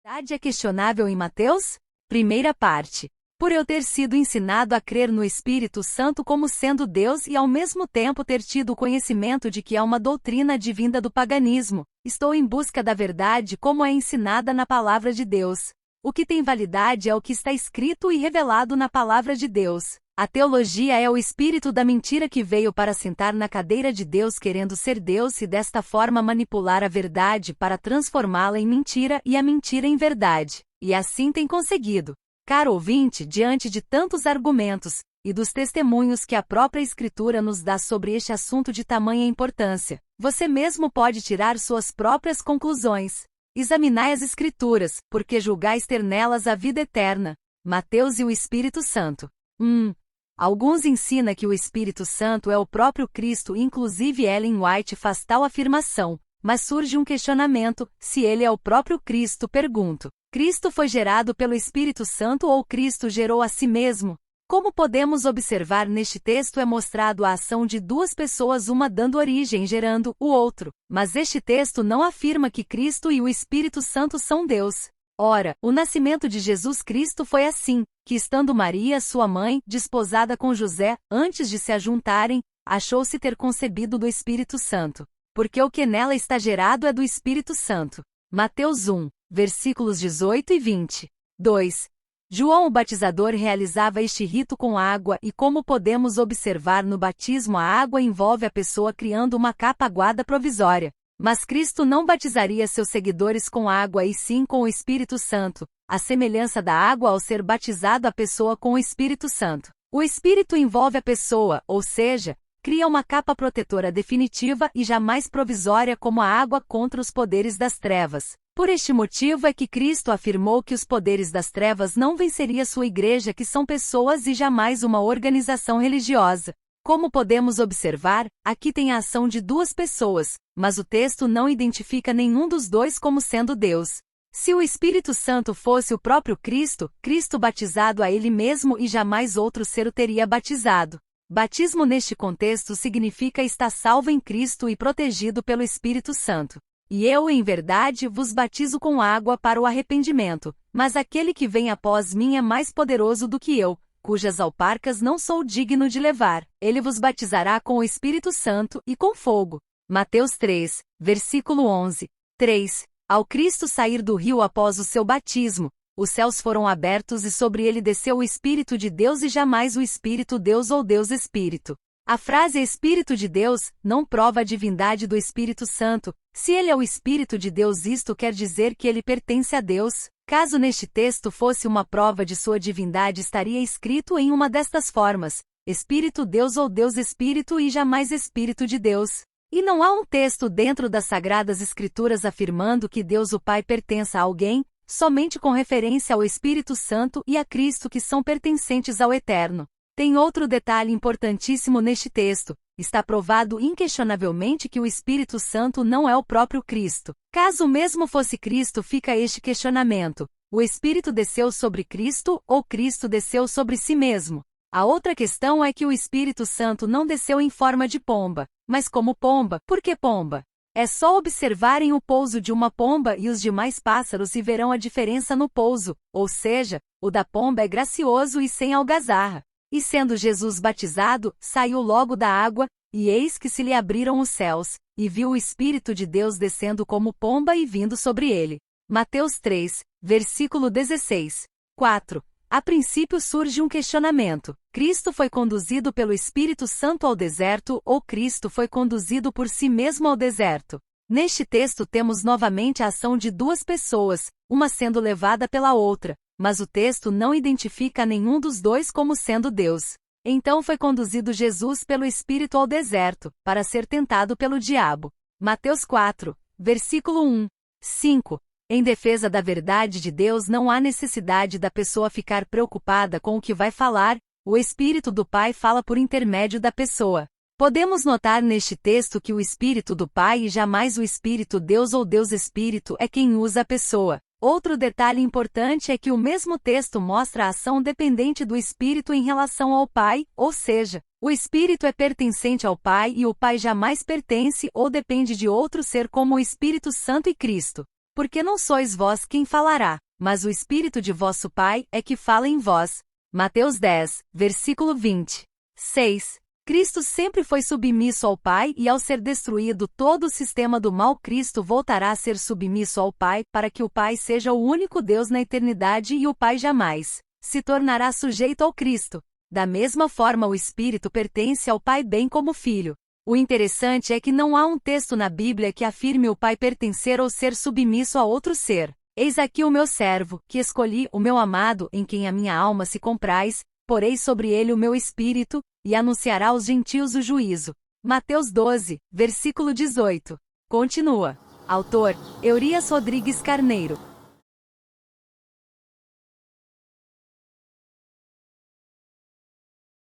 Verdade é questionável em Mateus? Primeira parte. Por eu ter sido ensinado a crer no Espírito Santo como sendo Deus e ao mesmo tempo ter tido o conhecimento de que é uma doutrina advinda do paganismo, estou em busca da verdade como é ensinada na Palavra de Deus. O que tem validade é o que está escrito e revelado na Palavra de Deus. A teologia é o espírito da mentira que veio para sentar na cadeira de Deus querendo ser Deus e desta forma manipular a verdade para transformá-la em mentira e a mentira em verdade. E assim tem conseguido. Caro ouvinte, diante de tantos argumentos, e dos testemunhos que a própria Escritura nos dá sobre este assunto de tamanha importância, você mesmo pode tirar suas próprias conclusões. Examinai as Escrituras, porque julgais ter nelas a vida eterna. Mateus e o Espírito Santo. Alguns ensinam que o Espírito Santo é o próprio Cristo, inclusive Ellen White faz tal afirmação, mas surge um questionamento: se ele é o próprio Cristo, pergunto. Cristo foi gerado pelo Espírito Santo ou Cristo gerou a si mesmo? Como podemos observar neste texto é mostrado a ação de duas pessoas, uma dando origem gerando o outro, mas este texto não afirma que Cristo e o Espírito Santo são Deus. Ora, o nascimento de Jesus Cristo foi assim, que estando Maria, sua mãe, desposada com José, antes de se ajuntarem, achou-se ter concebido do Espírito Santo. Porque o que nela está gerado é do Espírito Santo. Mateus 1, versículos 18 e 20. 2. João o Batizador realizava este rito com água e como podemos observar no batismo a água envolve a pessoa criando uma capa aguada provisória. Mas Cristo não batizaria seus seguidores com água e sim com o Espírito Santo, a semelhança da água ao ser batizado a pessoa com o Espírito Santo. O Espírito envolve a pessoa, ou seja, cria uma capa protetora definitiva e jamais provisória como a água contra os poderes das trevas. Por este motivo é que Cristo afirmou que os poderes das trevas não venceria sua igreja, que são pessoas e jamais uma organização religiosa. Como podemos observar, aqui tem a ação de duas pessoas, mas o texto não identifica nenhum dos dois como sendo Deus. Se o Espírito Santo fosse o próprio Cristo, Cristo batizado a ele mesmo e jamais outro ser o teria batizado. Batismo neste contexto significa estar salvo em Cristo e protegido pelo Espírito Santo. E eu, em verdade, vos batizo com água para o arrependimento, mas aquele que vem após mim é mais poderoso do que eu, cujas alparcas não sou digno de levar. Ele vos batizará com o Espírito Santo e com fogo. Mateus 3, versículo 11. 3. Ao Cristo sair do rio após o seu batismo, os céus foram abertos e sobre ele desceu o Espírito de Deus e jamais o Espírito Deus ou Deus Espírito. A frase Espírito de Deus não prova a divindade do Espírito Santo. Se ele é o Espírito de Deus, isto quer dizer que ele pertence a Deus. Caso neste texto fosse uma prova de sua divindade, estaria escrito em uma destas formas: Espírito Deus ou Deus Espírito e jamais Espírito de Deus. E não há um texto dentro das Sagradas Escrituras afirmando que Deus o Pai pertença a alguém, somente com referência ao Espírito Santo e a Cristo que são pertencentes ao Eterno. Tem outro detalhe importantíssimo neste texto: está provado inquestionavelmente que o Espírito Santo não é o próprio Cristo. Caso mesmo fosse Cristo, fica este questionamento: o Espírito desceu sobre Cristo ou Cristo desceu sobre si mesmo? A outra questão é que o Espírito Santo não desceu em forma de pomba, mas como pomba. Por que pomba? É só observarem o pouso de uma pomba e os demais pássaros e verão a diferença no pouso, ou seja, o da pomba é gracioso e sem algazarra. E sendo Jesus batizado, saiu logo da água, e eis que se lhe abriram os céus, e viu o Espírito de Deus descendo como pomba e vindo sobre ele. Mateus 3, versículo 16. 4. A princípio surge um questionamento: Cristo foi conduzido pelo Espírito Santo ao deserto ou Cristo foi conduzido por si mesmo ao deserto? Neste texto temos novamente a ação de duas pessoas, uma sendo levada pela outra, mas o texto não identifica nenhum dos dois como sendo Deus. Então foi conduzido Jesus pelo Espírito ao deserto, para ser tentado pelo diabo. Mateus 4, versículo 1. 5. Em defesa da verdade de Deus não há necessidade da pessoa ficar preocupada com o que vai falar, o Espírito do Pai fala por intermédio da pessoa. Podemos notar neste texto que o Espírito do Pai e jamais o Espírito Deus ou Deus Espírito é quem usa a pessoa. Outro detalhe importante é que o mesmo texto mostra a ação dependente do Espírito em relação ao Pai, ou seja, o Espírito é pertencente ao Pai e o Pai jamais pertence ou depende de outro ser como o Espírito Santo e Cristo. Porque não sois vós quem falará, mas o Espírito de vosso Pai é que fala em vós. Mateus 10, versículo 20. 6. Cristo sempre foi submisso ao Pai e ao ser destruído todo o sistema do mal, Cristo voltará a ser submisso ao Pai para que o Pai seja o único Deus na eternidade e o Pai jamais se tornará sujeito ao Cristo. Da mesma forma, o Espírito pertence ao Pai bem como o Filho. O interessante é que não há um texto na Bíblia que afirme o Pai pertencer ou ser submisso a outro ser. Eis aqui o meu servo, que escolhi, o meu amado, em quem a minha alma se compraz, porei sobre ele o meu espírito, e anunciará aos gentios o juízo. Mateus 12, versículo 18. Continua. Autor: Eurias Rodrigues Carneiro.